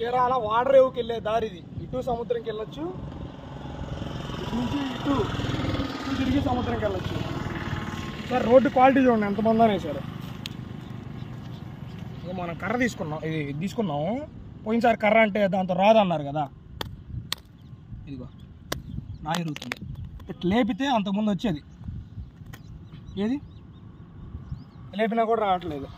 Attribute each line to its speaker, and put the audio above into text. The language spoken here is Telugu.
Speaker 1: చీరాల వాడరేవుకి వెళ్ళే దారి ఇది. ఇటు సముద్రంకి వెళ్ళొచ్చు, ఇటు నుంచి ఇటు తిరిగి సముద్రంకి వెళ్ళొచ్చు. సార్ రోడ్డు క్వాలిటీ చూడండి ఎంత మంది సార్. మనం కర్ర ఇది తీసుకున్నాము. పోయినసారి కర్ర అంటే దాంతో రాదన్నారు కదా, ఇదిగో నా ఎరుగుతుంది. ఇట్లా లేపితే అంతకుముందు వచ్చేది, ఏది లేపినా కూడా రావట్లేదు.